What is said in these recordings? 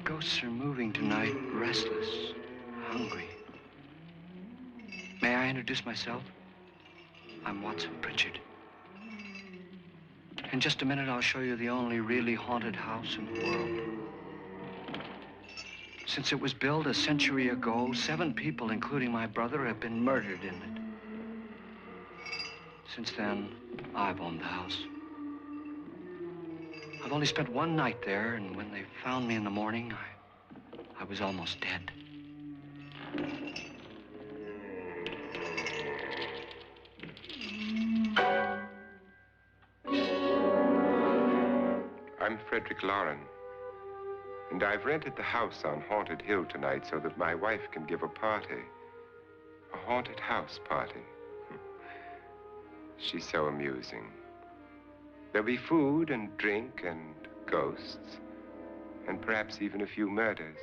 ghosts are moving tonight, restless, hungry. May I introduce myself? I'm Watson Pritchard. In just a minute, I'll show you the only really haunted house in the world. Since it was built a century ago, 7 people, including my brother, have been murdered in it. Since then, I've owned the house. I've only spent one night there, and when they found me in the morning, I was almost dead. I'm Frederick Lauren, and I've rented the house on Haunted Hill tonight so that my wife can give a party. A haunted house party. She's so amusing. There'll be food and drink and ghosts, and perhaps even a few murders.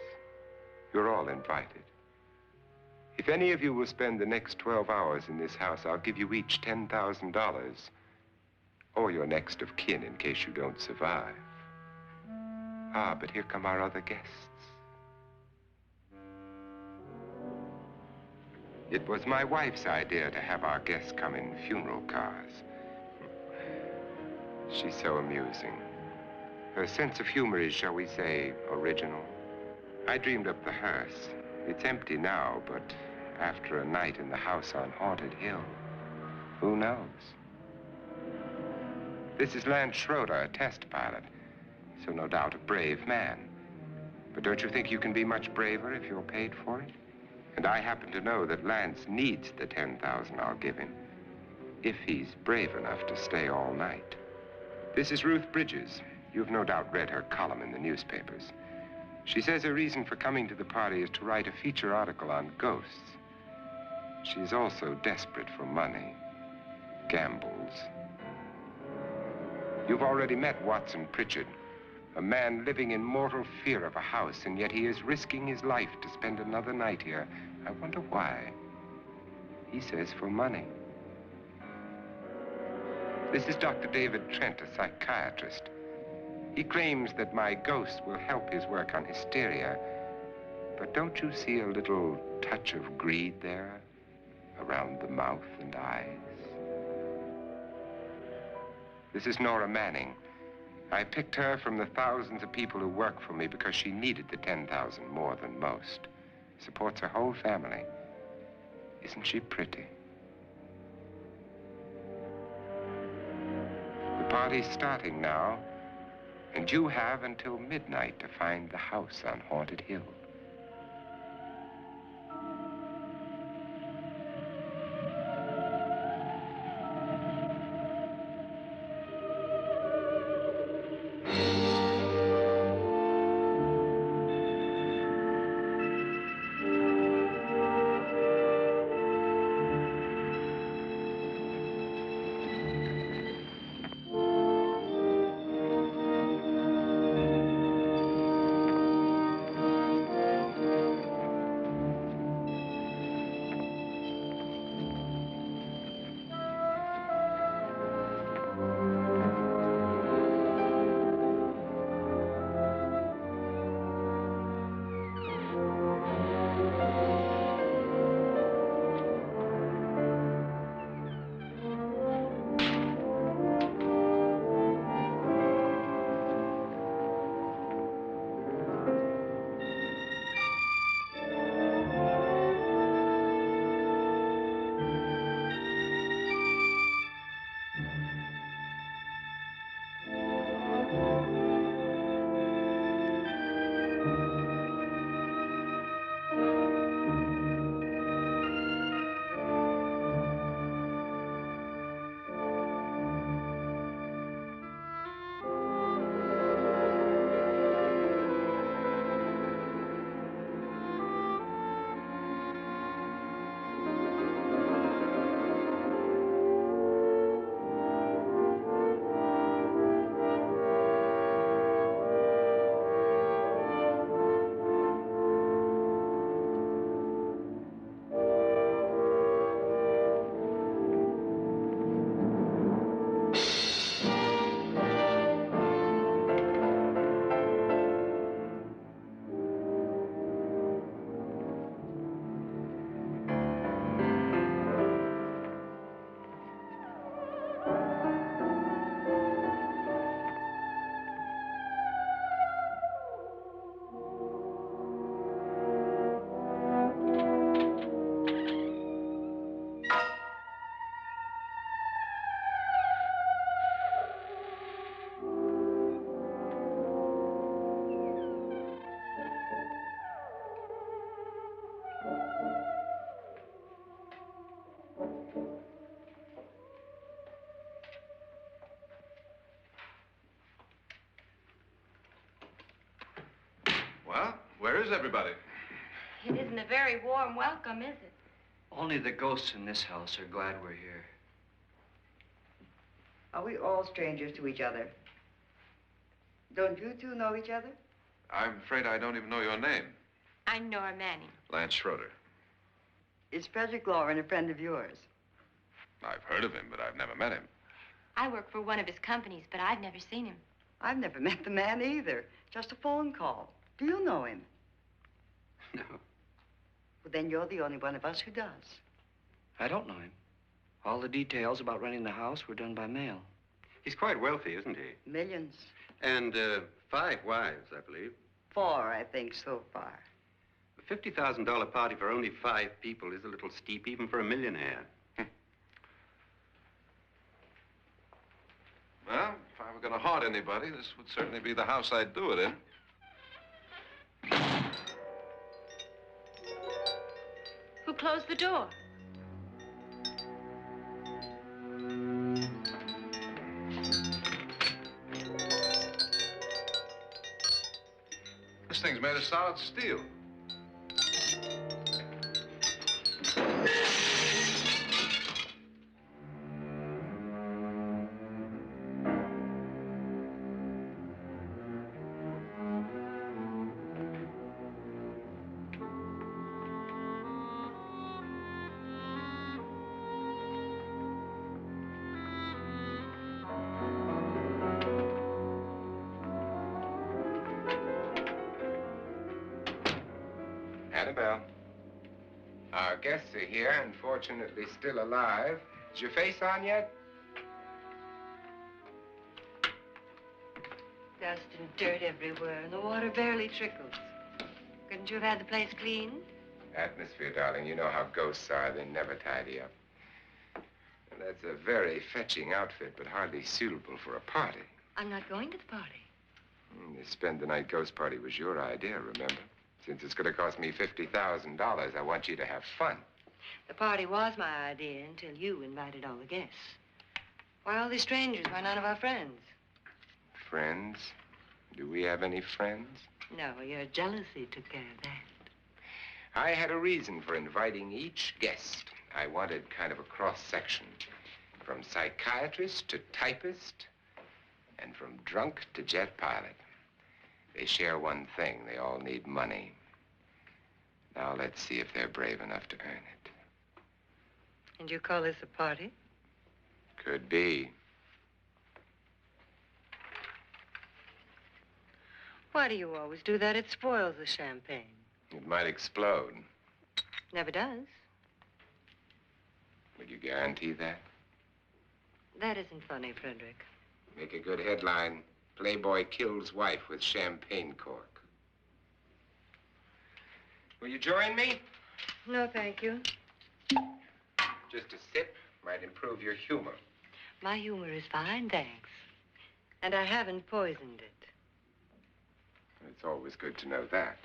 You're all invited. If any of you will spend the next 12 hours in this house, I'll give you each $10,000, or your next of kin in case you don't survive. Ah, but here come our other guests. It was my wife's idea to have our guests come in funeral cars. She's so amusing. Her sense of humor is, shall we say, original. I dreamed up the hearse. It's empty now, but after a night in the house on Haunted Hill, who knows? This is Lance Schroeder, a test pilot, so no doubt a brave man. But don't you think you can be much braver if you're paid for it? And I happen to know that Lance needs the $10,000 I'll give him, if he's brave enough to stay all night. This is Ruth Bridges. You've no doubt read her column in the newspapers. She says her reason for coming to the party is to write a feature article on ghosts. She's also desperate for money, gambles. You've already met Watson Pritchard, a man living in mortal fear of a house, and yet he is risking his life to spend another night here. I wonder why. He says for money. This is Dr. David Trent, a psychiatrist. He claims that my ghost will help his work on hysteria. But don't you see a little touch of greed there, around the mouth and eyes? This is Nora Manning. I picked her from the thousands of people who work for me because she needed the $10,000 more than most. Supports her whole family. Isn't she pretty? The party's starting now, and you have until midnight to find the house on Haunted Hill. Well, where is everybody? It isn't a very warm welcome, is it? Only the ghosts in this house are glad we're here. Are we all strangers to each other? Don't you two know each other? I'm afraid I don't even know your name. I'm Nora Manning. Lance Schroeder. Is Frederick Lauren a friend of yours? I've heard of him, but I've never met him. I work for one of his companies, but I've never seen him. I've never met the man either. Just a phone call. Do you know him? No, Well, then you're the only one of us who does. I don't know him. All the details about renting the house were done by mail. He's quite wealthy, isn't he? Millions. And 5 wives, I believe. 4, I think, so far. A $50,000 party for only 5 people is a little steep, even for a millionaire. Well, if I were going to haunt anybody, this would certainly be the house I'd do it in. Who closed the door? This thing's made of solid steel. Annabelle, our guests are here, unfortunately still alive. Is your face on yet? Dust and dirt everywhere, and the water barely trickles. Couldn't you have had the place cleaned? Atmosphere, darling. You know how ghosts are. They never tidy up. And that's a very fetching outfit, but hardly suitable for a party. I'm not going to the party. The spend-the-night ghost party was your idea, remember? Since it's going to cost me $50,000, I want you to have fun. The party was my idea until you invited all the guests. Why all these strangers? Why none of our friends? Friends? Do we have any friends? No, your jealousy took care of that. I had a reason for inviting each guest. I wanted kind of a cross-section. From psychiatrist to typist, and from drunk to jet pilot. They share one thing. They all need money. Now let's see if they're brave enough to earn it. And you call this a party? Could be. Why do you always do that? It spoils the champagne. It might explode. Never does. Would you guarantee that? That isn't funny, Frederick. Make a good headline. Playboy kills wife with champagne cork. Will you join me? No, thank you. Just a sip might improve your humor. My humor is fine, thanks. And I haven't poisoned it. It's always good to know that.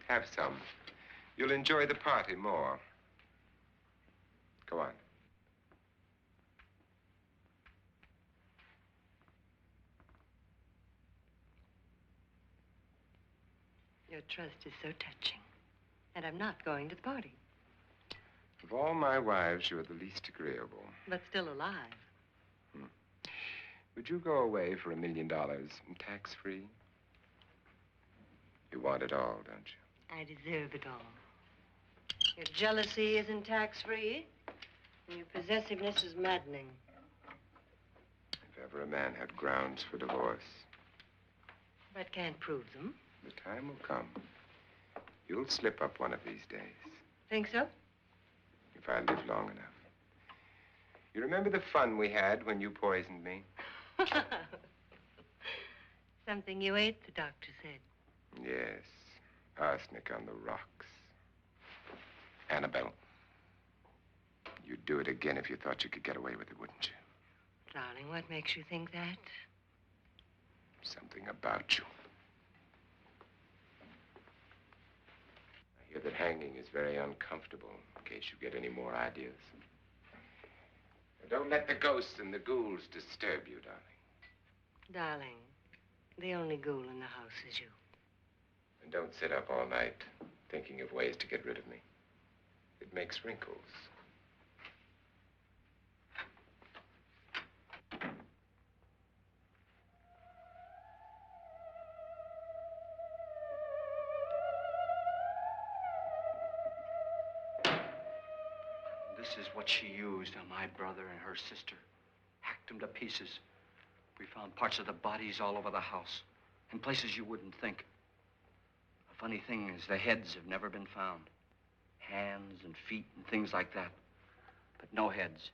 Have some. You'll enjoy the party more. Go on. Your trust is so touching. And I'm not going to the party. Of all my wives, you're the least agreeable. But still alive. Would you go away for $1 million and tax-free? You want it all, don't you? I deserve it all. Your jealousy isn't tax-free, and your possessiveness is maddening. If ever a man had grounds for divorce, But can't prove them. the time will come. You'll slip up one of these days. Think so? If I live long enough. You remember the fun we had when you poisoned me? Something you ate, the doctor said. Yes. Arsenic on the rocks. Annabelle, you'd do it again if you thought you could get away with it, wouldn't you? Darling, what makes you think that? Something about you. I hear that hanging is very uncomfortable, in case you get any more ideas. Don't let the ghosts and the ghouls disturb you, darling. Darling, the only ghoul in the house is you. And don't sit up all night thinking of ways to get rid of me. It makes wrinkles. This is what she used on my brother and her sister. Hacked them to pieces. We found parts of the bodies all over the house, in places you wouldn't think. The funny thing is the heads have never been found. Hands and feet and things like that. But no heads.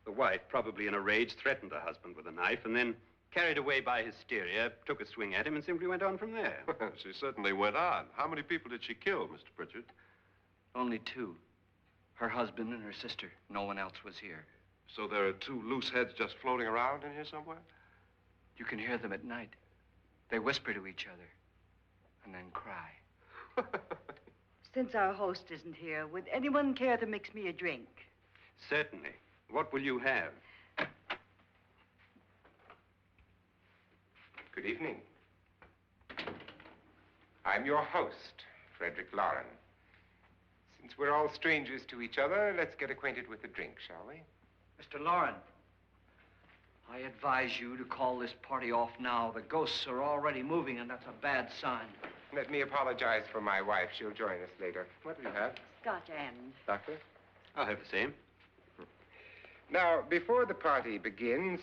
The wife, probably in a rage, threatened the husband with a knife and then, carried away by hysteria, took a swing at him and simply went on from there. She certainly went on. How many people did she kill, Mr. Pritchard? Only two. Her husband and her sister. No one else was here. So there are two loose heads just floating around in here somewhere? You can hear them at night. They whisper to each other and then cry. Since our host isn't here, would anyone care to mix me a drink? Certainly. What will you have? Good evening. I'm your host, Frederick Lauren. Since we're all strangers to each other, let's get acquainted with a drink, shall we? Mr. Lauren, I advise you to call this party off now. The ghosts are already moving, and that's a bad sign. Let me apologize for my wife. She'll join us later. What do you have? Scotch and. Doctor? I'll have the same. Now, before the party begins,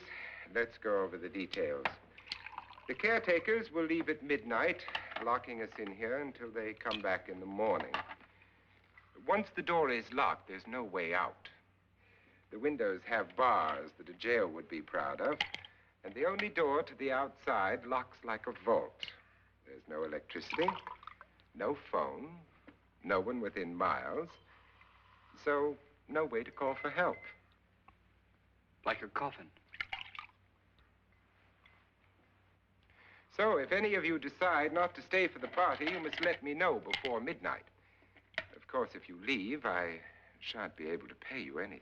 let's go over the details. The caretakers will leave at midnight, locking us in here until they come back in the morning. Once the door is locked, there's no way out. The windows have bars that a jail would be proud of, and the only door to the outside locks like a vault. There's no electricity, no phone, no one within miles, so no way to call for help. Like a coffin. So if any of you decide not to stay for the party, you must let me know before midnight. Of course, if you leave, I shan't be able to pay you anything.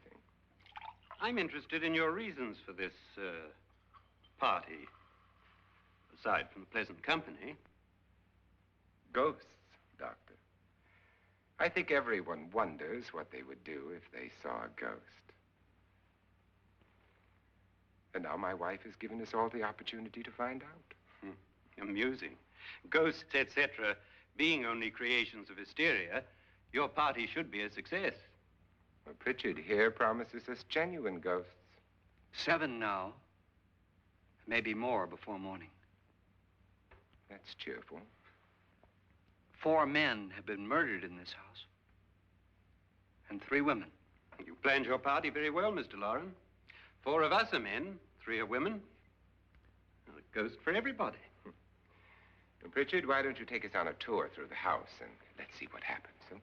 I'm interested in your reasons for this, party. Aside from the pleasant company. Ghosts, Doctor. I think everyone wonders what they would do if they saw a ghost. And now my wife has given us all the opportunity to find out. Amusing. Ghosts, etc., being only creations of hysteria, your party should be a success. Well, Pritchard here promises us genuine ghosts. 7 now. Maybe more before morning. That's cheerful. 4 men have been murdered in this house. And 3 women. You planned your party very well, Mr. Lauren. 4 of us are men, 3 are women. Well, a ghost for everybody. Well, Pritchard, why don't you take us on a tour through the house and let's see what happens, huh?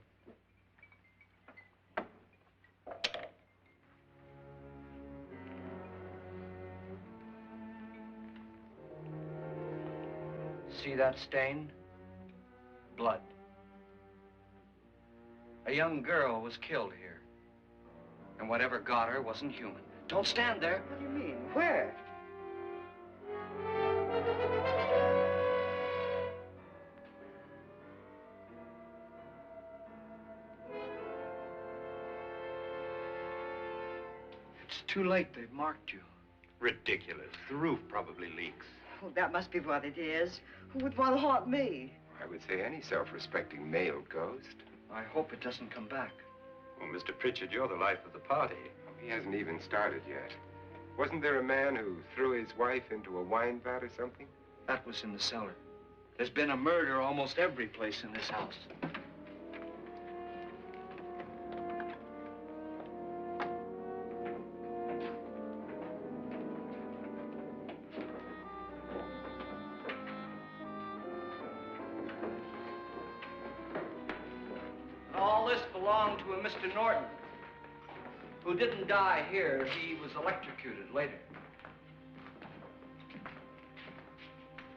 See that stain? Blood. A young girl was killed here. And whatever got her wasn't human. Don't stand there. What do you mean? Where? It's too late. They've marked you. Ridiculous. The roof probably leaks. Oh, that must be what it is. Who would want to haunt me? I would say any self-respecting male ghost. I hope it doesn't come back. Well, Mr. Pritchard, you're the life of the party. He hasn't even started yet. Wasn't there a man who threw his wife into a wine vat or something? That was in the cellar. There's been a murder almost every place in this house. All this belonged to a Mr. Norton, who didn't die here. He was electrocuted later.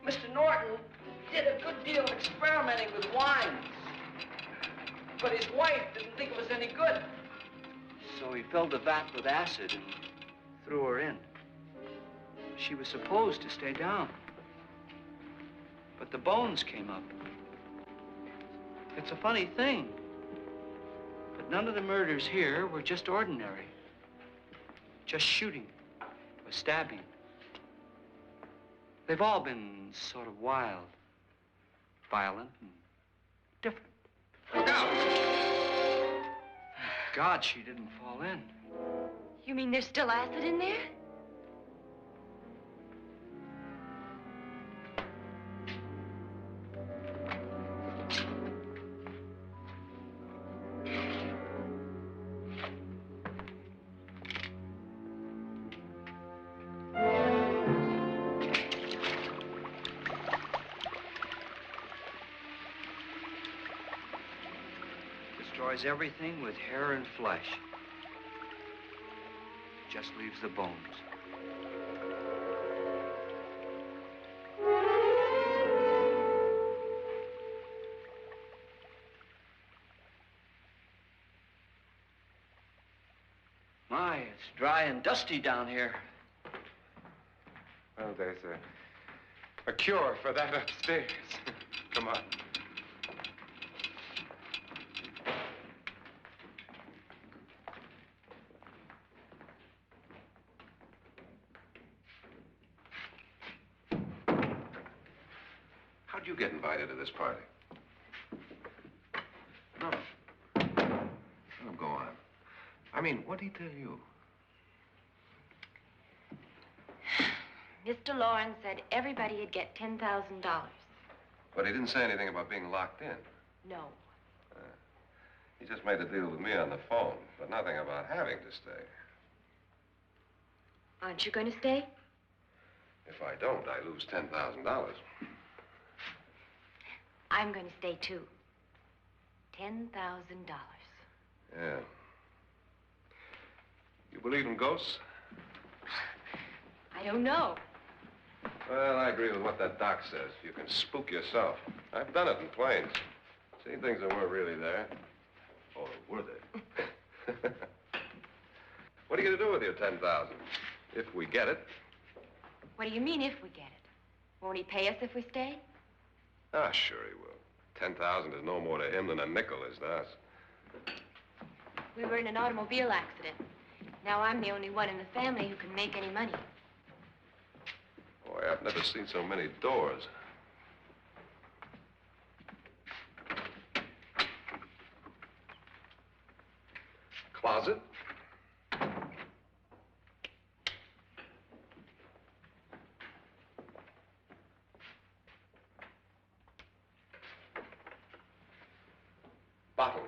Mr. Norton did a good deal of experimenting with wines, but his wife didn't think it was any good. So he filled the vat with acid and threw her in. She was supposed to stay down. But the bones came up. It's a funny thing. But none of the murders here were just ordinary. Just shooting or stabbing. They've all been sort of wild, violent, and different. Look out! Thank God she didn't fall in. You mean there's still acid in there? Destroys everything with hair and flesh. Just leaves the bones. My, it's dry and dusty down here. Well, there's a cure for that upstairs. Come on. How'd you get invited to this party? No. Oh, go on. I mean, what'd he tell you? Mr. Lawrence said everybody'd get $10,000. But he didn't say anything about being locked in. No. He just made a deal with me on the phone, but nothing about having to stay. Aren't you going to stay? If I don't, I lose $10,000. I'm going to stay, too. $10,000. Yeah. You believe in ghosts? I don't know. Well, I agree with what that doc says. You can spook yourself. I've done it in planes. Seen things that weren't really there. Or were they? What are you going to do with your $10,000? If we get it. What do you mean, if we get it? Won't he pay us if we stay? Ah, sure he will. 10,000 is no more to him than a nickel is to us. We were in an automobile accident. Now I'm the only one in the family who can make any money. Boy, I've never seen so many doors. Closet. Bottles.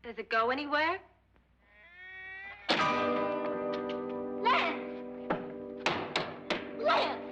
Does it go anywhere? Lance! Lance!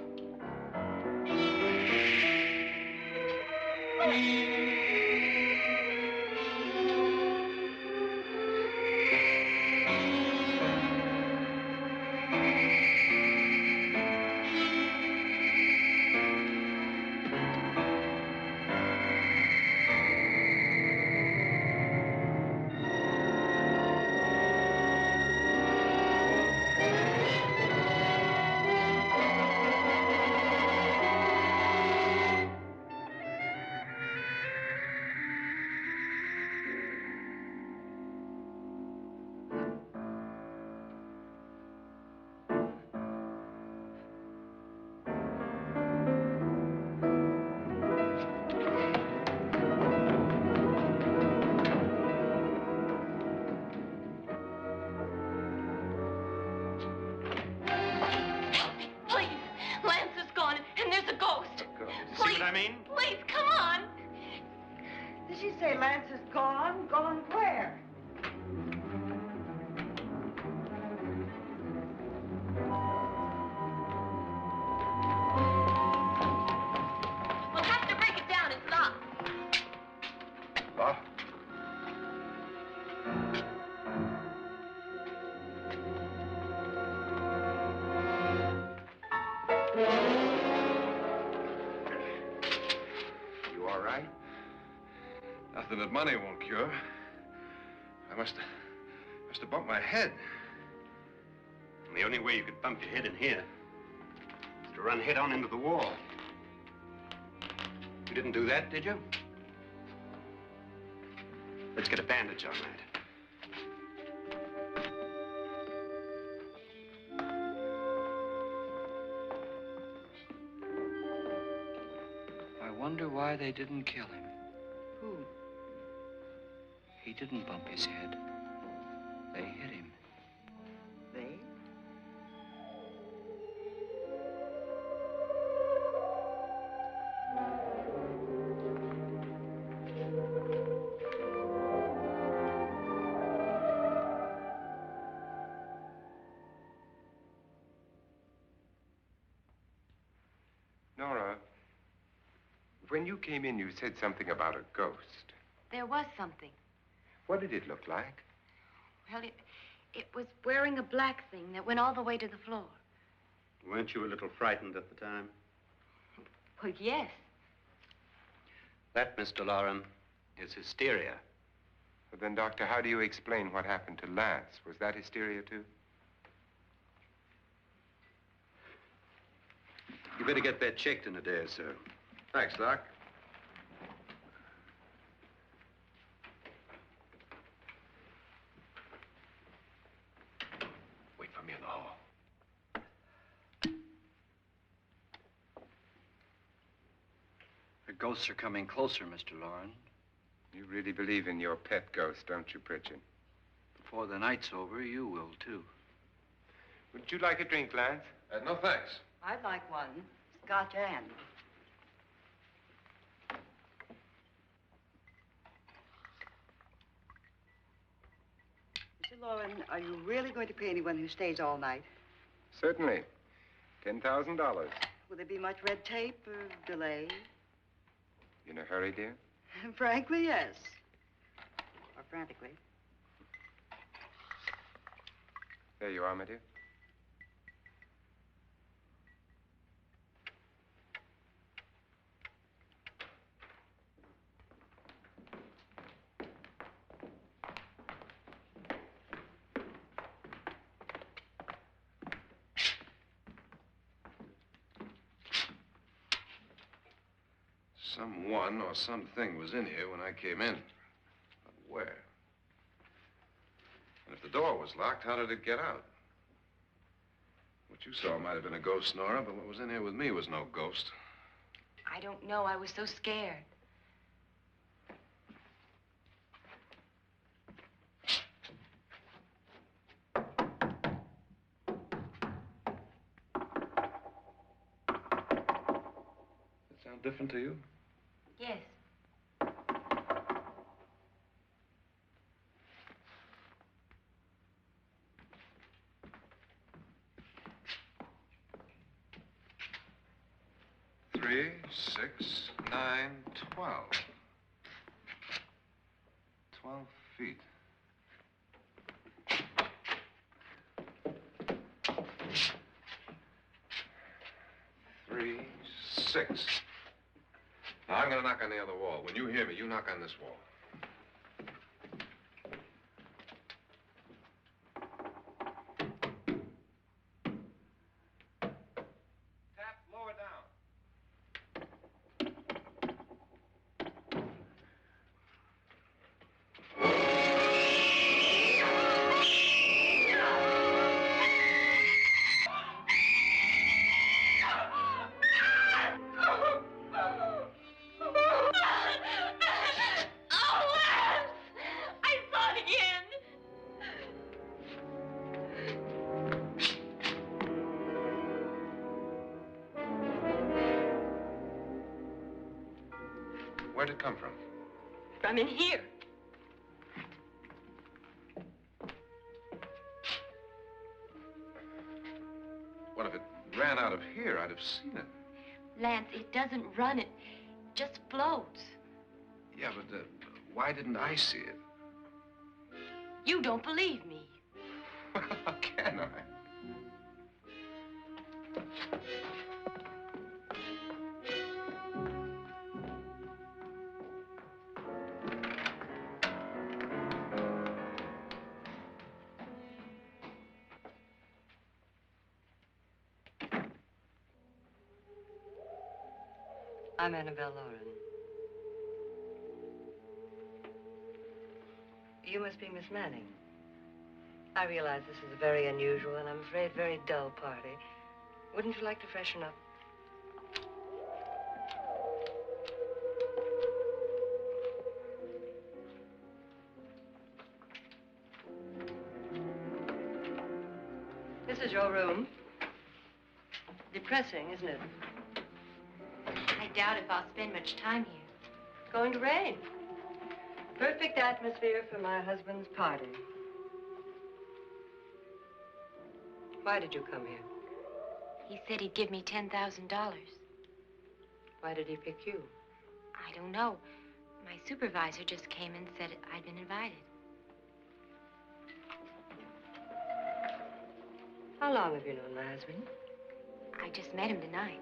Please, come on. Did she say Lance is gone? Gone where? We'll have to break it down. It's locked. Locked? something that money won't cure. I must have bumped my head. And the only way you could bump your head in here is to run head on into the wall. You didn't do that, did you? Let's get a bandage on that. I wonder why they didn't kill him. Who? He didn't bump his head. They hit him. They? Nora, when you came in, you said something about a ghost. There was something. What did it look like? Well, it was wearing a black thing that went all the way to the floor. Weren't you a little frightened at the time? Well, yes. That, Mr. Loren, is hysteria. Well, then, Doctor, how do you explain what happened to Lance? Was that hysteria, too? You better get that checked in a day or so. Thanks, Doc. Wait for me in the hall. The ghosts are coming closer, Mr. Loren. You really believe in your pet ghost, don't you, Pritchard? Before the night's over, you will, too. Would you like a drink, Lance? No, thanks. I'd like one. Scotch and. Mr. Loren, are you really going to pay anyone who stays all night? Certainly. $10,000. Will there be much red tape or delay? In a hurry, dear? Frankly, yes. Or frantically. There you are, my dear. Someone or something was in here when I came in. But where? And if the door was locked, how did it get out? What you saw might have been a ghost, Nora, but what was in here with me was no ghost. I don't know. I was so scared. Does it sound different to you? Yes. Three, 6, 9, 12. 12 feet. Three, 6. Now, I'm going to knock on the other wall. When you hear me, you knock on this wall. Tap lower down. Where'd it come from? From in here. What if it ran out of here? I'd have seen it. Lance, it doesn't run. It just floats. Yeah, but why didn't I see it? You don't believe me. How can I? I'm Annabelle Lauren. You must be Miss Manning. I realize this is a very unusual and I'm afraid very dull party. Wouldn't you like to freshen up? This is your room. Depressing, isn't it? I doubt if I'll spend much time here. It's going to rain. Perfect atmosphere for my husband's party. Why did you come here? He said he'd give me $10,000. Why did he pick you? I don't know. My supervisor just came and said I'd been invited. How long have you known my husband? I just met him tonight.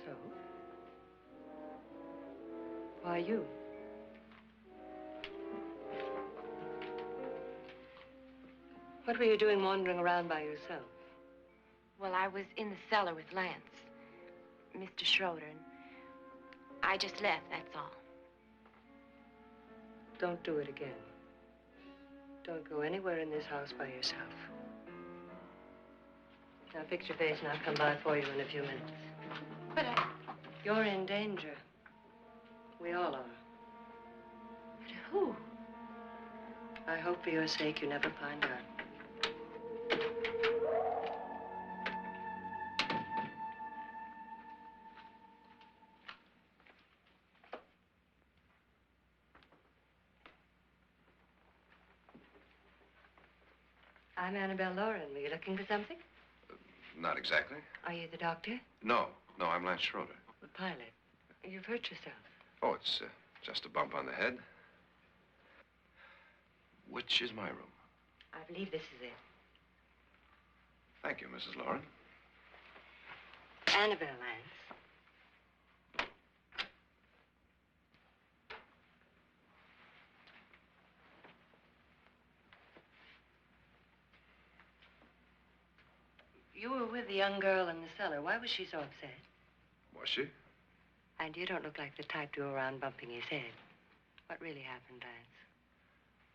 So? Why you? What were you doing wandering around by yourself? Well, I was in the cellar with Lance, Mr. Schroeder, and I just left, that's all. Don't do it again. Don't go anywhere in this house by yourself. Now fix your face and I'll come by for you in a few minutes. But You're in danger. We all are. but who? I hope for your sake you never find out. I'm Annabelle Lauren. Were you looking for something? Not exactly. Are you the doctor? No, I'm Lance Schroeder. The pilot. You've hurt yourself. Oh, it's just a bump on the head. Which is my room? I believe this is it. Thank you, Mrs. Lauren. Annabelle Lance. You were with the young girl in the cellar. Why was she so upset? Was she? And you don't look like the type to go around bumping his head. What really happened, Lance?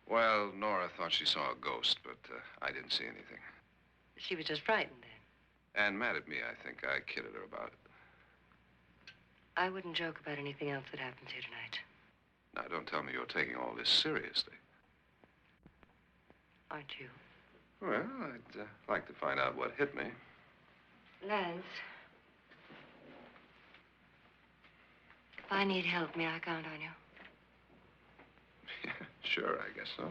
Well, Nora thought she saw a ghost, but I didn't see anything. She was just frightened then. And mad at me, I think. I kidded her about it. I wouldn't joke about anything else that happens here tonight. Now, don't tell me you're taking all this seriously. Aren't you? Well, I'd like to find out what hit me. Lance. If I need help, may I count on you? Yeah, sure, I guess so.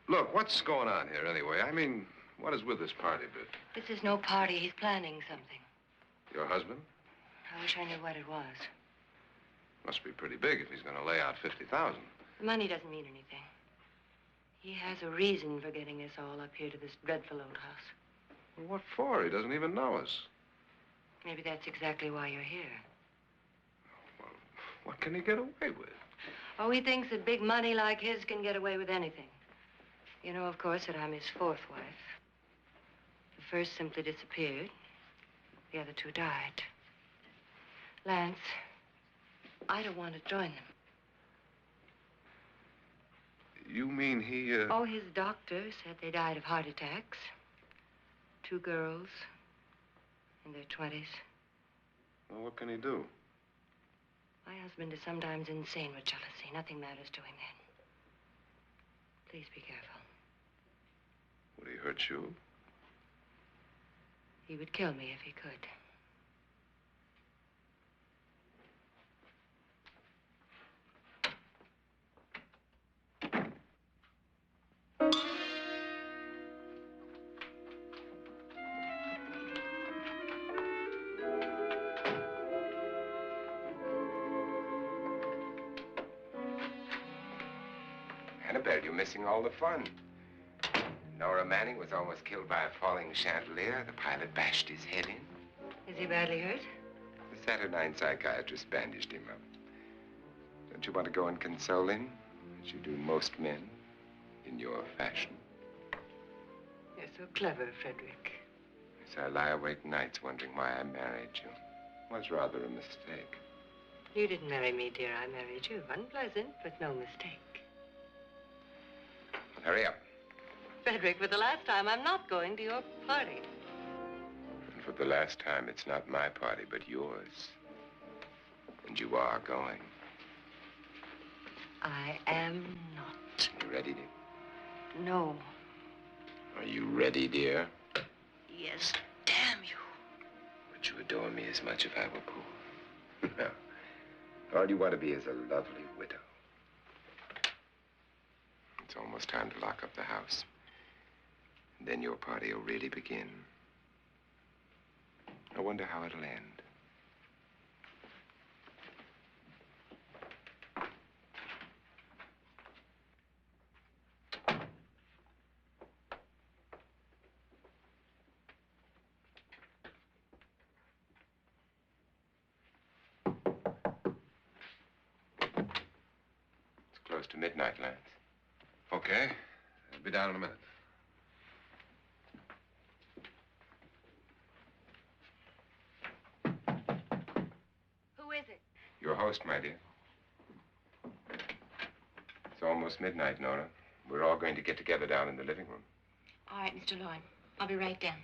Look, what's going on here anyway? I mean, what is with this party bit? This is no party. He's planning something. Your husband? I wish I knew what it was. Must be pretty big if he's going to lay out 50,000. The money doesn't mean anything. He has a reason for getting us all up here to this dreadful old house. Well, what for? He doesn't even know us. Maybe that's exactly why you're here. Well, what can he get away with? Oh, he thinks that big money like his can get away with anything. You know, of course, that I'm his fourth wife. The first simply disappeared. The other two died. Lance, I don't want to join them. You mean he, Oh, his doctor said they died of heart attacks. 2 girls in their 20s. Well, what can he do? My husband is sometimes insane with jealousy. Nothing matters to him then. Please be careful. Would he hurt you? He would kill me if he could. Annabelle, you're missing all the fun. Nora Manning was almost killed by a falling chandelier. The pilot bashed his head in. Is he badly hurt? The Saturnine psychiatrist bandaged him up. Don't you want to go and console him, as you do most men, in your fashion? You're so clever, Frederick. Yes, I lie awake nights wondering why I married you. was rather a mistake. You didn't marry me, dear. I married you. Unpleasant, but no mistake. Hurry up. Frederick, for the last time, I'm not going to your party. And for the last time, it's not my party, but yours. And you are going. I am not. You ready, dear? No. Are you ready, dear? Yes, damn you. Would you adore me as much if I were poor? No. All you want to be is a lovely widow. It's almost time to lock up the house. And then your party will really begin. I wonder how it'll end. Close to midnight, Lance. Okay. I'll be down in a minute. Who is it? Your host, my dear. It's almost midnight, Nora. We're all going to get together down in the living room. All right, Mr. Lloyd. I'll be right down.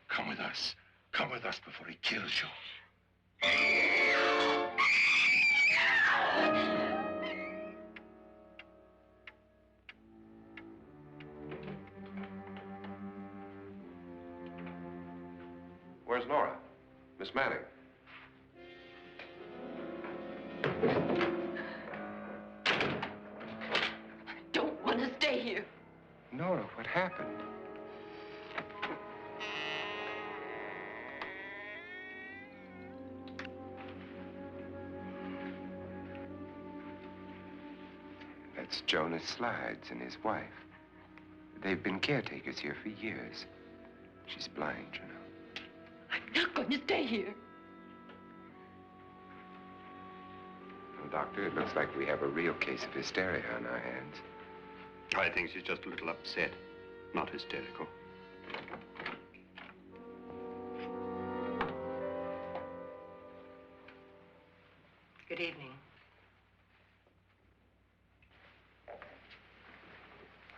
Come with us. Come with us before he kills you. Where's Nora? Miss Manning. I don't want to stay here. Nora, what happened? That's Jonas Slides and his wife. They've been caretakers here for years. She's blind, you know. I'm not going to stay here. Well, Doctor, it looks like we have a real case of hysteria on our hands. I think she's just a little upset, not hysterical. Good evening.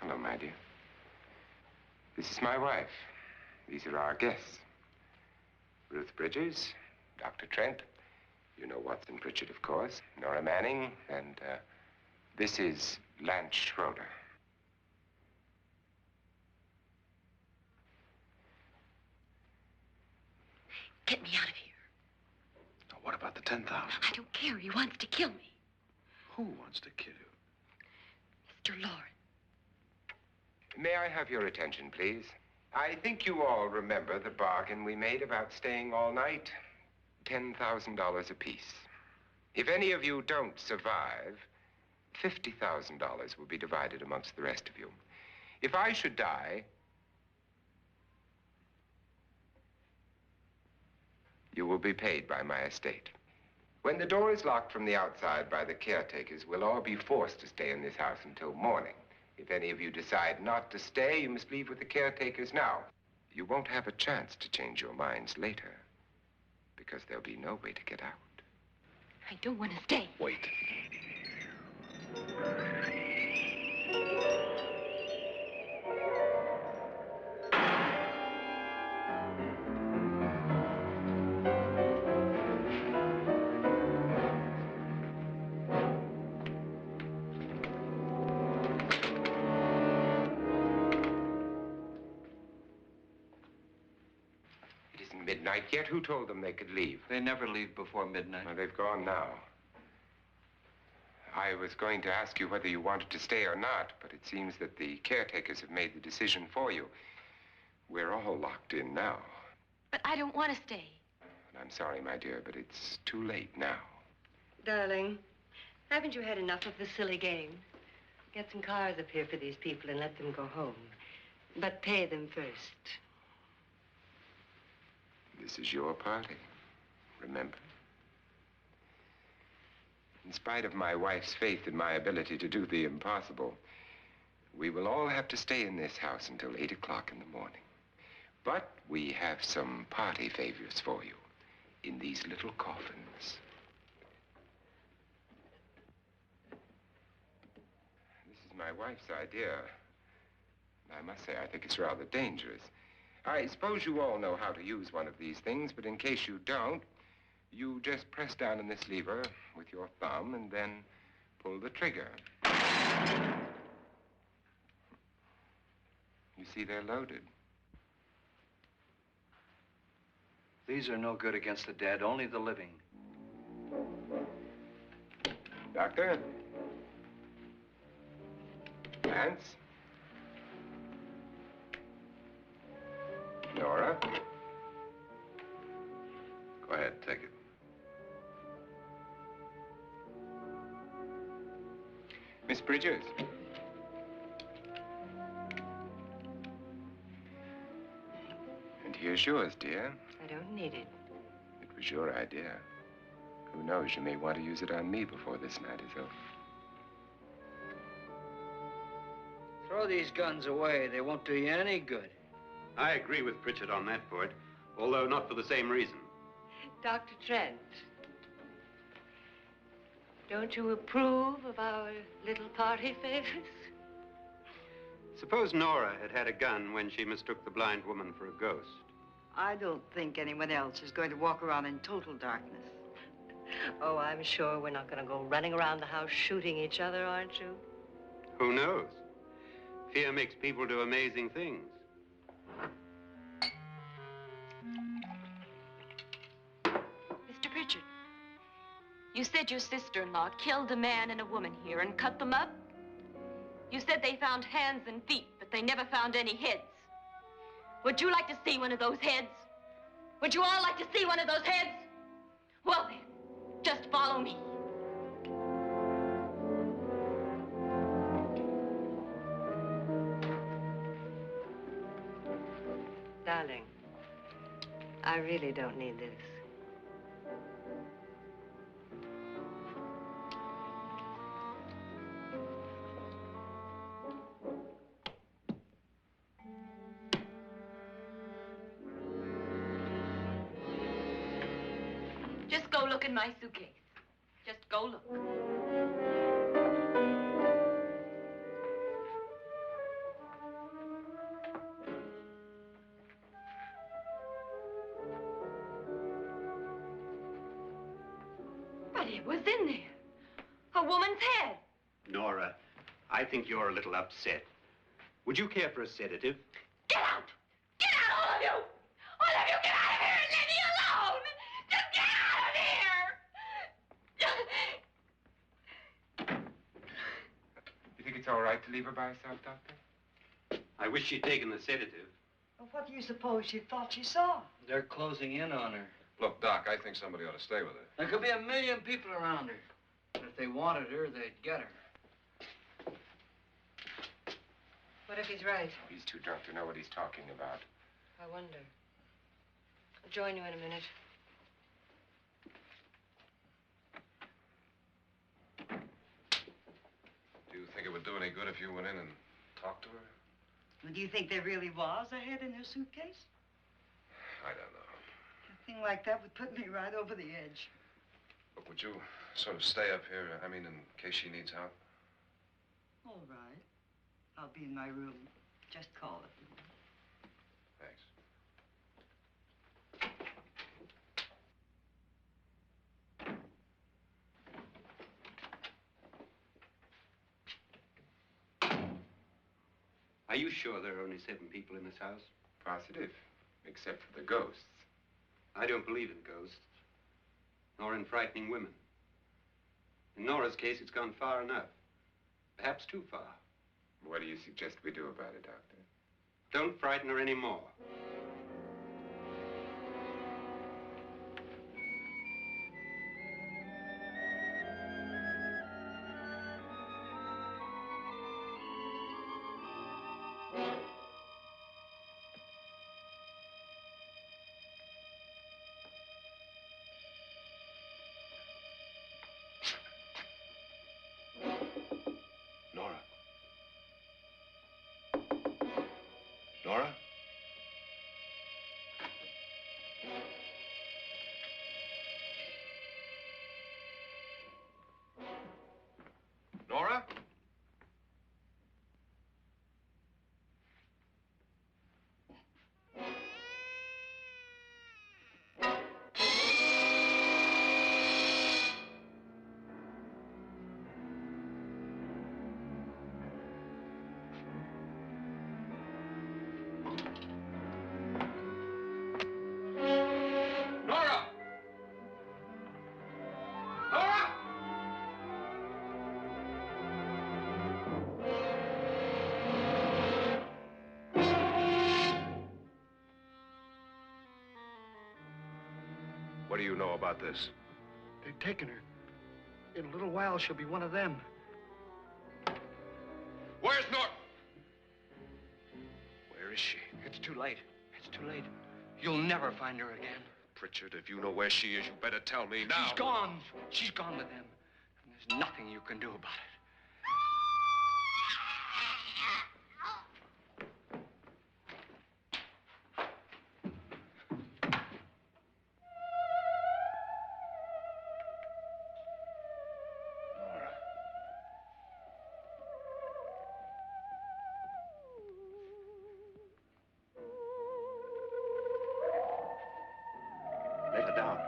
Hello, my dear. This is my wife. These are our guests. Ruth Bridges, Dr. Trent. You know Watson Pritchard, of course. Nora Manning, and this is Lance Schroeder. Get me out of here. Now, what about the 10,000? I don't care. He wants to kill me. Who wants to kill you? Mr. Lawrence. May I have your attention, please? I think you all remember the bargain we made about staying all night. $10,000 apiece. If any of you don't survive, $50,000 will be divided amongst the rest of you. If I should die, you will be paid by my estate. When the door is locked from the outside by the caretakers, we'll all be forced to stay in this house until morning. If any of you decide not to stay, you must leave with the caretakers now. You won't have a chance to change your minds later, because there'll be no way to get out. I don't want to stay. Wait. isn't midnight yet. Who told them they could leave? They never leave before midnight. Well, they've gone now. I was going to ask you whether you wanted to stay or not, but it seems that the caretakers have made the decision for you. We're all locked in now. But I don't want to stay. And I'm sorry, my dear, but it's too late now. Darling, haven't you had enough of the silly game? Get some cars up here for these people and let them go home. But pay them first. This is your party, remember? In spite of my wife's faith in my ability to do the impossible, we will all have to stay in this house until 8 o'clock in the morning. But we have some party favors for you in these little coffins. This is my wife's idea. I must say, I think it's rather dangerous. I suppose you all know how to use one of these things, but in case you don't, you just press down on this lever with your thumb and then pull the trigger. You see, they're loaded. These are no good against the dead, only the living. Doctor? Lance? Nora? Go ahead, take it. Miss Bridges? And here's yours, dear. I don't need it. It was your idea. Who knows, you may want to use it on me before this night is over. Throw these guns away. They won't do you any good. I agree with Pritchard on that point, although not for the same reason. Dr. Trent, don't you approve of our little party favors? Suppose Nora had had a gun when she mistook the blind woman for a ghost. I don't think anyone else is going to walk around in total darkness. Oh, I'm sure we're not going to go running around the house shooting each other, aren't you? Who knows? Fear makes people do amazing things. Mr. Pritchard, you said your sister-in-law killed a man and a woman here and cut them up? You said they found hands and feet, but they never found any heads. Would you like to see one of those heads? Would you all like to see one of those heads? Well then, just follow me. Darling, I really don't need this. Just go look in my suitcase. Just go look. But it was in there. A woman's head. Nora, I think you're a little upset. Would you care for a sedative? Get out! Get out, all of you! All of you, get out of here and leave me alone! Just get out of here! You think it's all right to leave her by herself, Doctor? I wish she'd taken the sedative. Well, what do you suppose she thought she saw? They're closing in on her. Look, Doc, I think somebody ought to stay with her. There could be 1 million people around her. And if they wanted her, they'd get her. What if he's right? He's too drunk to know what he's talking about. I wonder. I'll join you in a minute. Do you think it would do any good if you went in and talked to her? Well, do you think there really was a head in her suitcase? I don't know. A thing like that would put me right over the edge. But would you sort of stay up here, I mean, in case she needs help? All right. I'll be in my room. Just call it. Thanks. Are you sure there are only 7 people in this house? Positive, except for the ghosts. I don't believe in ghosts, nor in frightening women. In Nora's case, it's gone far enough. Perhaps too far. What do you suggest we do about it, Doctor? Don't frighten her anymore. Nora? Nora? Nora? Nora! Nora! What do you know about this? They've taken her. In a little while, she'll be one of them. Where's Nora? Where is she? It's too late. It's too late. You'll never find her again. Pritchard, if you know where she is, you better tell me now. She's gone. She's gone with them. And there's nothing you can do about it. Let her down.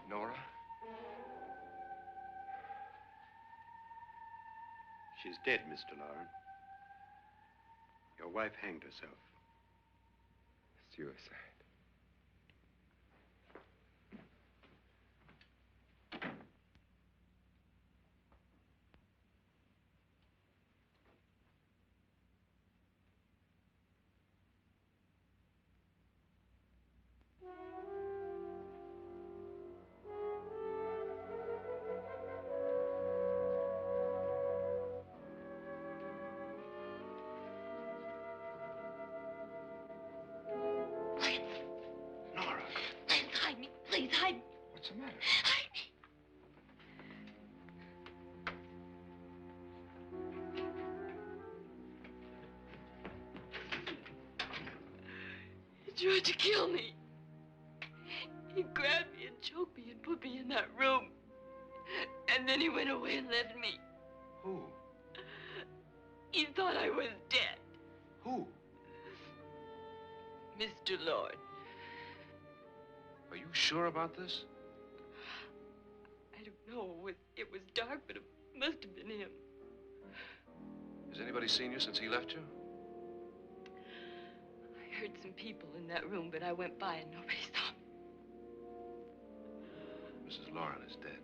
Nora? She's dead, Mr. Lauren. Your wife hanged herself. Suicide. Nora, Please hide me. Please hide me. what's the matter? Hide me. He tried to kill me. He grabbed me and choked me and put me in that room. And then he went away and left me. Who? He thought I was dead. Who? Mr. Lord. Are you sure about this? I don't know. It was dark, but it must have been him. Has anybody seen you since he left you? I heard some people in that room, but I went by and nobody saw me. Mrs. Lauren is dead.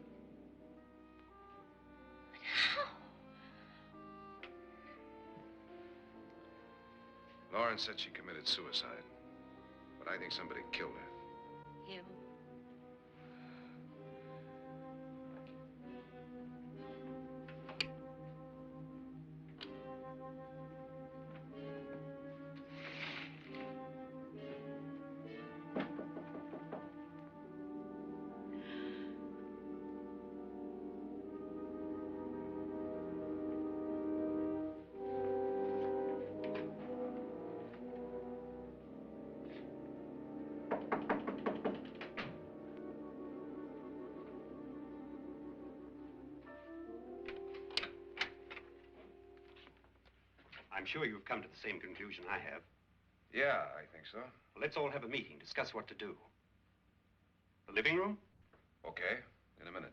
But how? Lauren said she committed suicide, but I think somebody killed her. Him. I'm sure you've come to the same conclusion I have. Yeah, I think so. Well, let's all have a meeting, discuss what to do. The living room? Okay, in a minute.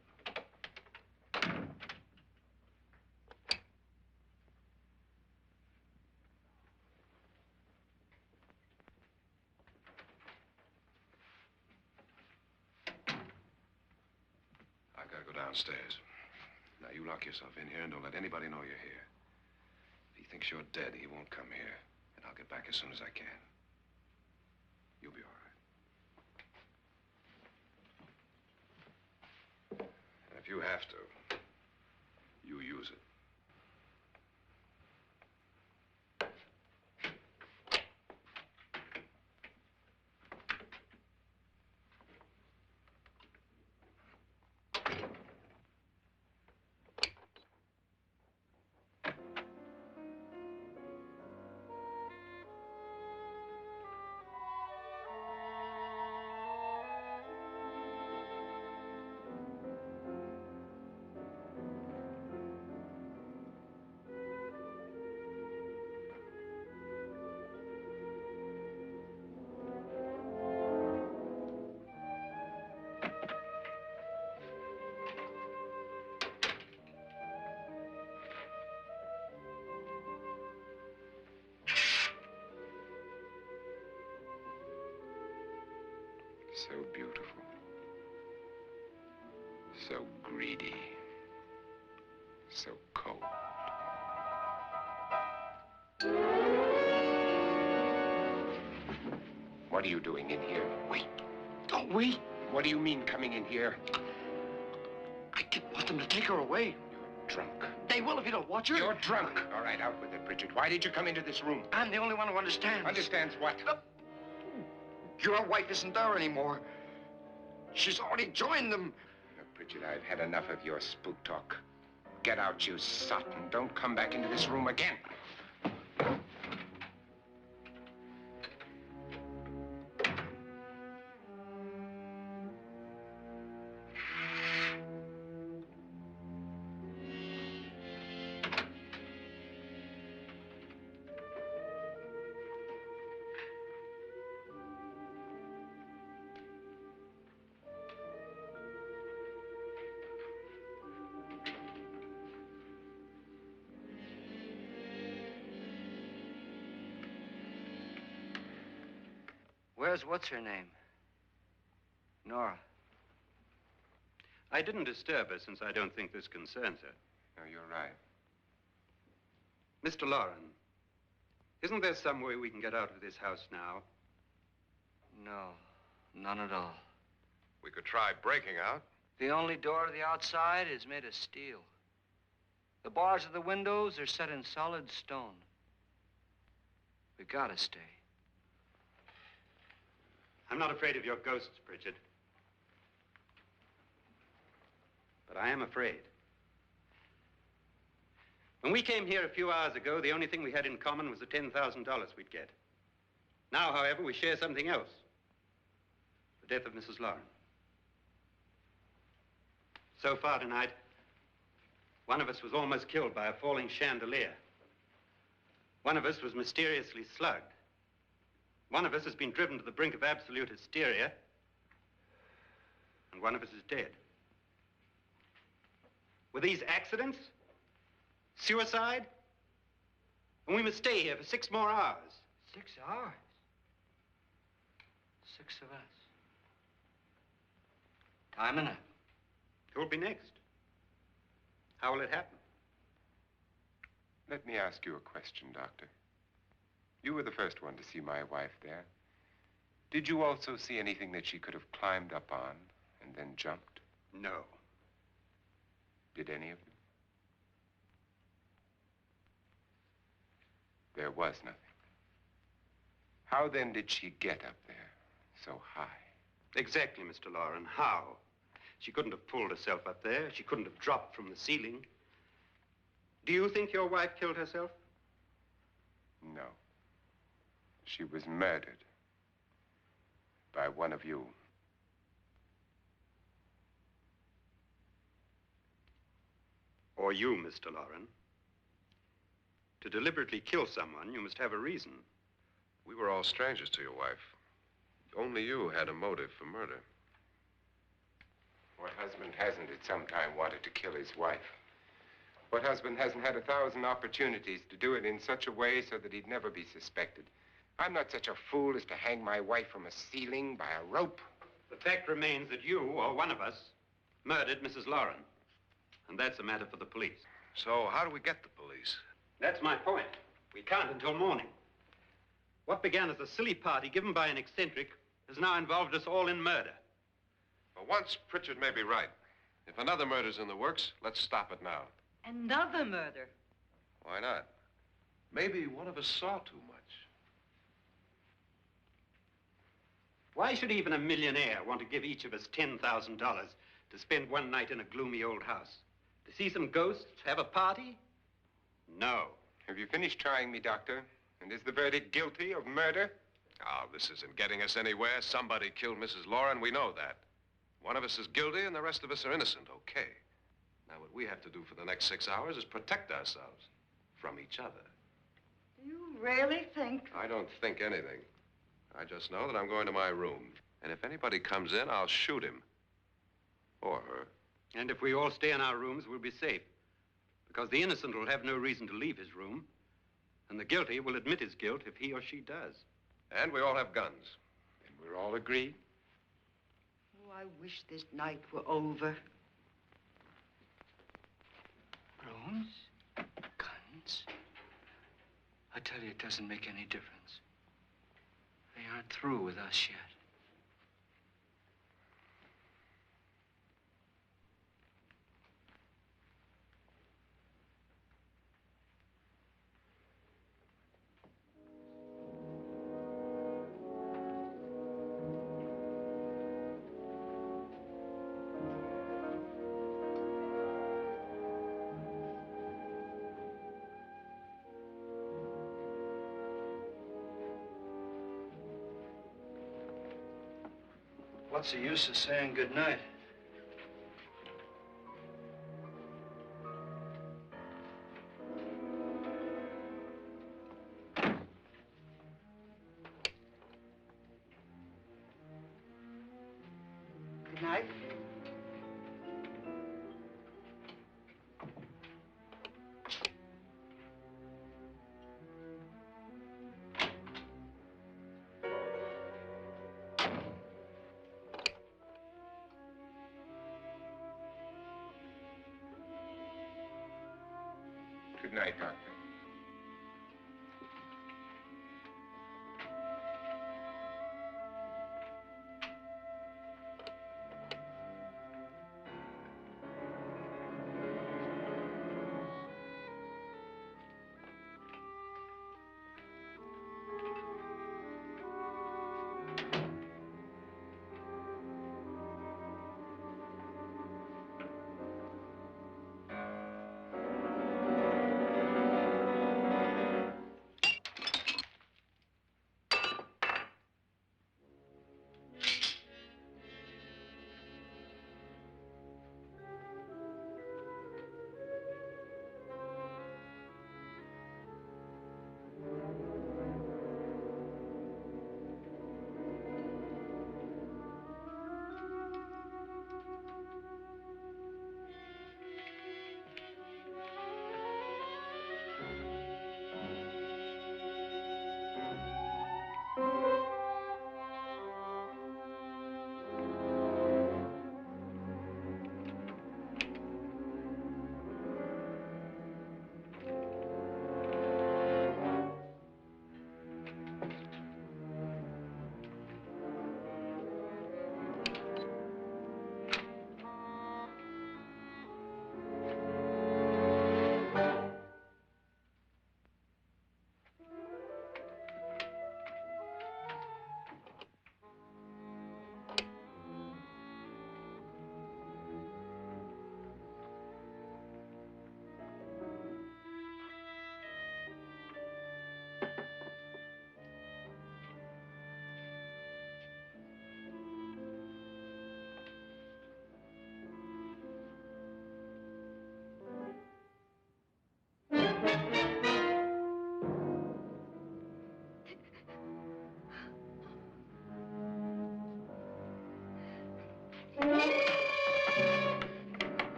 I've got to go downstairs. Now, you lock yourself in here and don't let anybody know you're here. If he thinks you're dead, he won't come here. And I'll get back as soon as I can. You'll be all right. And if you have to, you use it. So beautiful. So greedy. So cold. What are you doing in here? Wait. Don't wait. What do you mean coming in here? I didn't want them to take her away. You're drunk. They will if you don't watch her. You're drunk. All right, out with it, Bridget. Why did you come into this room? I'm the only one who understands. Understands what? Your wife isn't there anymore. She's already joined them. Look, Bridget, I've had enough of your spook talk. Get out, you sot, and don't come back into this room again. Where's what's-her-name? Nora. I didn't disturb her since I don't think this concerns her. No, you're right. Mr. Loren, isn't there some way we can get out of this house now? No, none at all. We could try breaking out. The only door to the outside is made of steel. The bars of the windows are set in solid stone. We gotta stay. I'm not afraid of your ghosts, Bridget. But I am afraid. When we came here a few hours ago, the only thing we had in common was the $10,000 we'd get. Now, however, we share something else. The death of Mrs. Loren. So far tonight, one of us was almost killed by a falling chandelier. One of us was mysteriously slugged. One of us has been driven to the brink of absolute hysteria, and one of us is dead. Were these accidents? Suicide? And we must stay here for 6 more hours. 6 hours? 6 of us. Time enough. Who will be next? How will it happen? Let me ask you a question, Doctor. You were the first one to see my wife there. Did you also see anything that she could have climbed up on and then jumped? No. Did any of you? There was nothing. How then did she get up there so high? Exactly, Mr. Loren. How? She couldn't have pulled herself up there. She couldn't have dropped from the ceiling. Do you think your wife killed herself? No. She was murdered by one of you. Or you, Mr. Loren. To deliberately kill someone, you must have a reason. We were all strangers to your wife. Only you had a motive for murder. What husband hasn't at some time wanted to kill his wife? What husband hasn't had 1,000 opportunities to do it in such a way so that he'd never be suspected? I'm not such a fool as to hang my wife from a ceiling by a rope. The fact remains that you, or one of us, murdered Mrs. Lauren. And that's a matter for the police. So how do we get the police? That's my point. We can't until morning. What began as a silly party given by an eccentric has now involved us all in murder. For once, Pritchard may be right. If another murder's in the works, let's stop it now. Another murder? Why not? Maybe one of us saw too much. Why should even a millionaire want to give each of us $10,000 to spend one night in a gloomy old house? To see some ghosts, have a party? No. Have you finished trying me, Doctor? And is the verdict guilty of murder? Oh, this isn't getting us anywhere. Somebody killed Mrs. Lauren. We know that. One of us is guilty and the rest of us are innocent, okay. Now, what we have to do for the next 6 hours is protect ourselves from each other. You really think? I don't think anything. I just know that I'm going to my room. And if anybody comes in, I'll shoot him. Or her. And if we all stay in our rooms, we'll be safe. Because the innocent will have no reason to leave his room. And the guilty will admit his guilt if he or she does. And we all have guns. And we're all agreed? Oh, I wish this night were over. Rooms? Guns? I tell you, it doesn't make any difference. They aren't through with us yet. What's the use of saying goodnight? Good night. Good night, Doctor.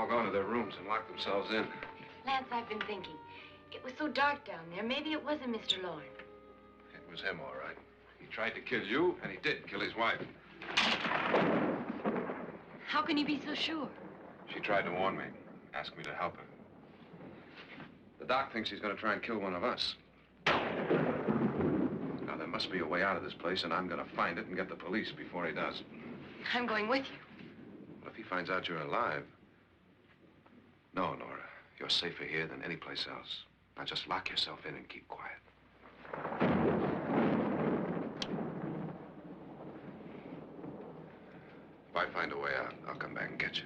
all gone to their rooms and locked themselves in. Lance, I've been thinking. It was so dark down there. Maybe it wasn't Mr. Lorne. It was him, all right. He tried to kill you, and he did kill his wife. How can you be so sure? She tried to warn me, asked me to help her. The doc thinks he's going to try and kill one of us. Now, there must be a way out of this place, and I'm going to find it and get the police before he does. I'm going with you. Well, if he finds out you're alive... No, Nora. You're safer here than any place else. Now, just lock yourself in and keep quiet. If I find a way out, I'll come back and get you.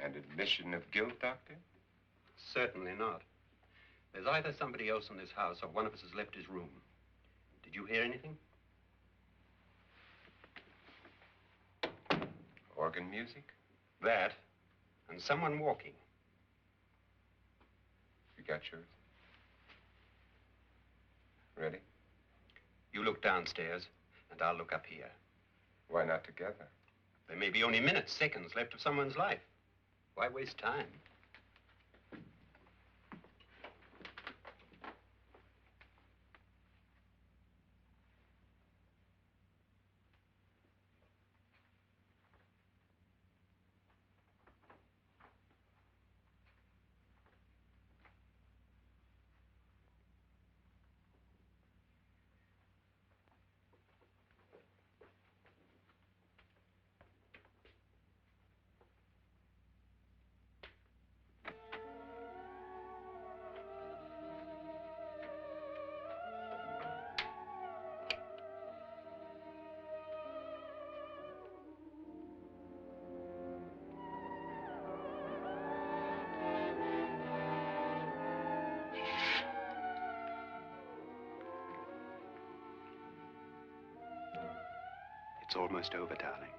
An admission of guilt, Doctor? Certainly not. There's either somebody else in this house or one of us has left his room. Did you hear anything? Organ music? That, and someone walking. You got yours? Ready? You look downstairs, and I'll look up here. Why not together? There may be only minutes, seconds left of someone's life. Why waste time? It's almost over, darling.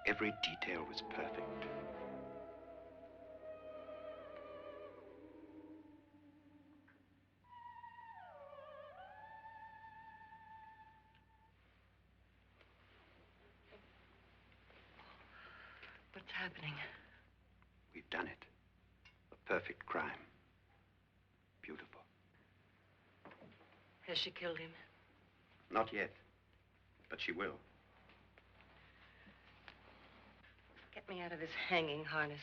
Every detail was perfect. What's happening? We've done it. A perfect crime. Beautiful. Has she killed him? Not yet, but she will. Get me out of this hanging harness.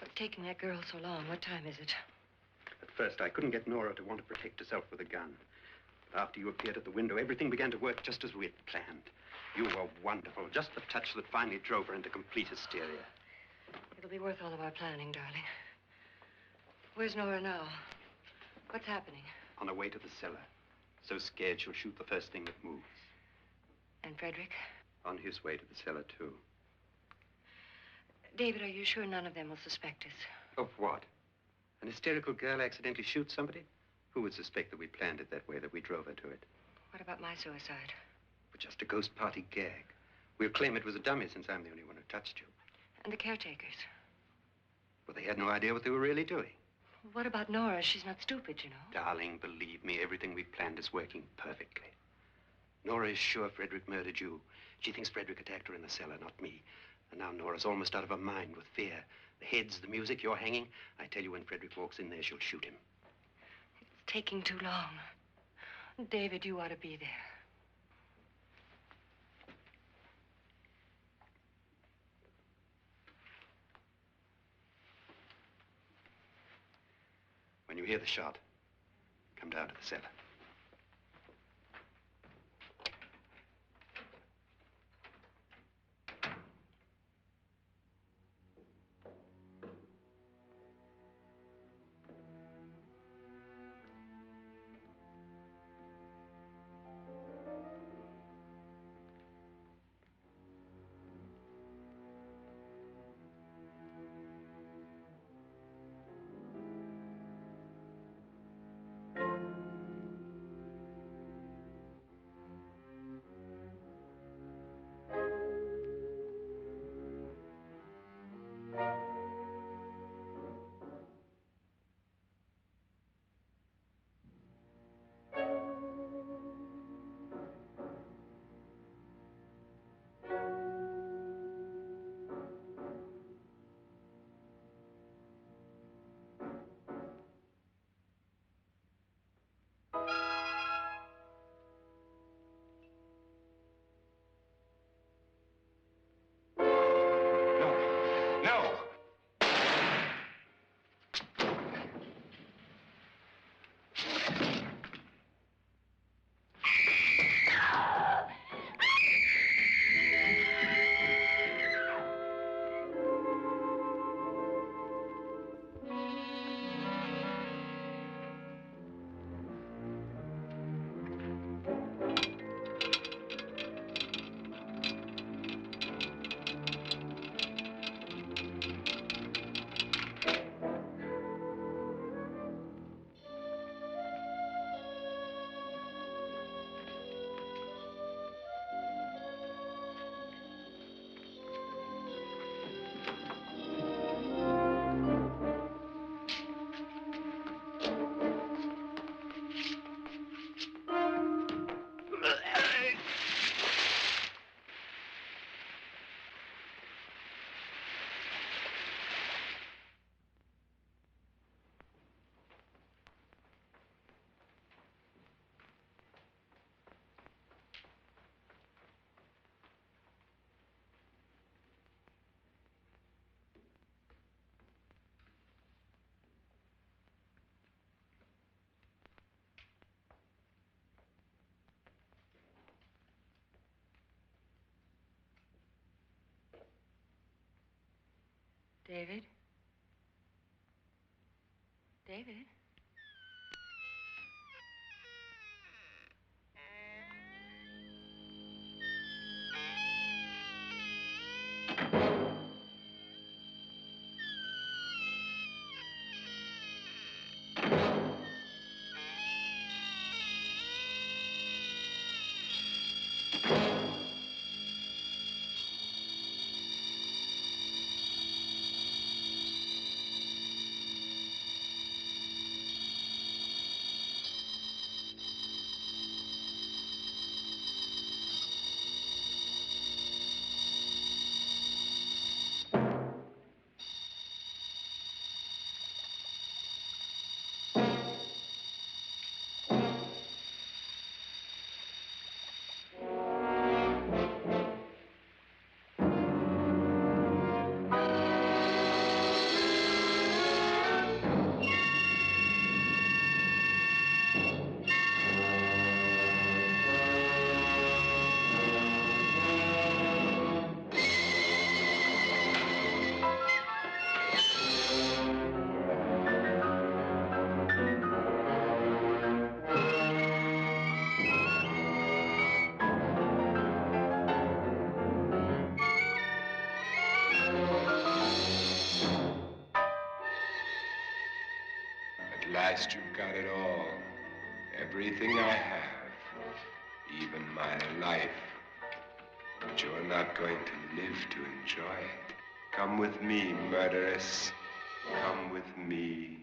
What's taking that girl so long? What time is it? At first, I couldn't get Nora to want to protect herself with a gun. But after you appeared at the window, everything began to work just as we had planned. You were wonderful. Just the touch that finally drove her into complete hysteria. It'll be worth all of our planning, darling. Where's Nora now? What's happening? On her way to the cellar. So scared she'll shoot the first thing that moves. And Frederick? On his way to the cellar, too. David, are you sure none of them will suspect us? Of what? An hysterical girl accidentally shoots somebody? Who would suspect that we planned it that way, that we drove her to it? What about my suicide? But just a ghost party gag. We'll claim it was a dummy since I'm the only one who touched you. And the caretakers? Well, they had no idea what they were really doing. What about Nora? She's not stupid, you know. Darling, believe me, everything we planned is working perfectly. Nora is sure Frederick murdered you. She thinks Frederick attacked her in the cellar, not me. And now Nora's almost out of her mind with fear. The heads, the music, you're hanging. I tell you, when Frederick walks in there, she'll shoot him. It's taking too long. David, you ought to be there. When you hear the shot, come down to the cellar. David? David? At last you've got it all. Everything I have. Even my life. But you're not going to live to enjoy it. Come with me, murderess. Come with me.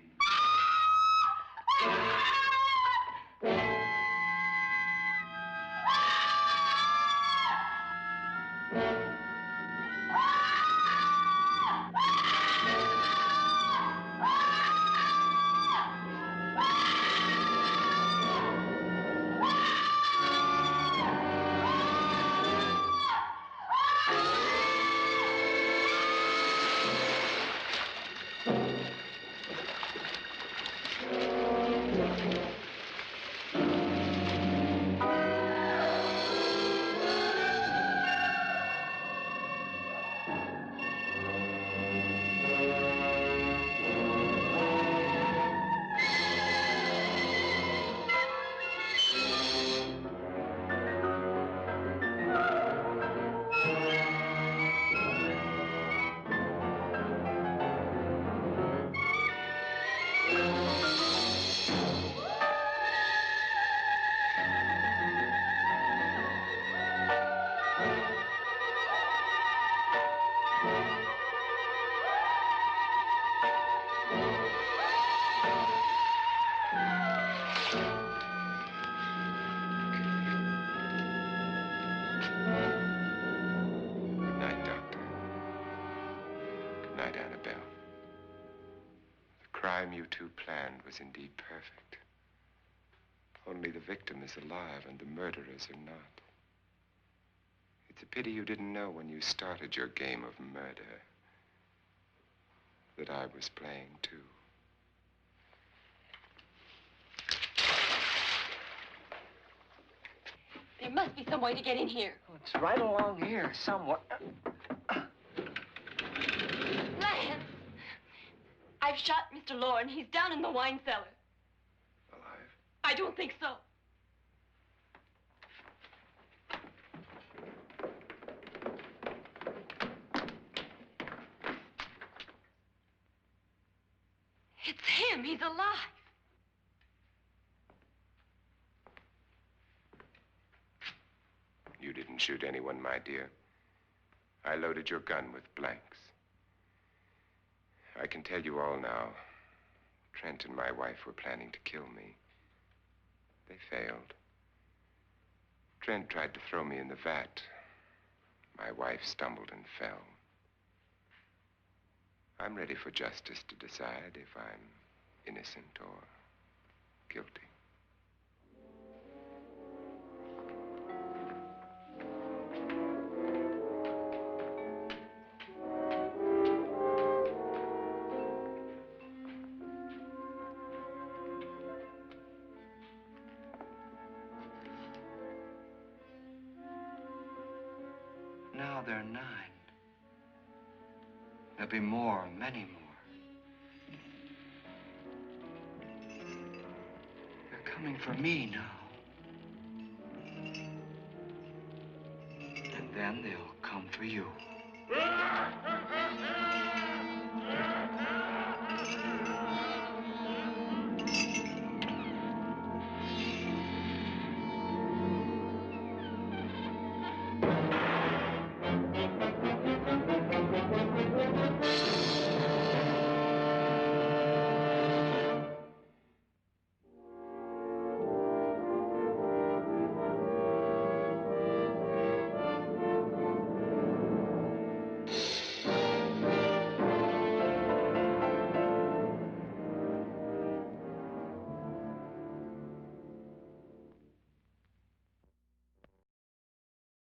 Good night, Doctor. Good night, Annabelle. The crime you two planned was indeed perfect. Only the victim is alive and the murderers are not. It's a pity you didn't know when you started your game of murder that I was playing too. There must be some way to get in here. Well, it's right along here somewhere. Lance! I've shot Mr. Loren. He's down in the wine cellar. Alive? I don't think so. It's him. He's alive. You didn't shoot anyone, my dear. I loaded your gun with blanks. I can tell you all now. Trent and my wife were planning to kill me. They failed. Trent tried to throw me in the vat. My wife stumbled and fell. I'm ready for justice to decide if I'm innocent or guilty. Now they're 9. There'll be more, many more. They're coming for me now. And then they'll come for you.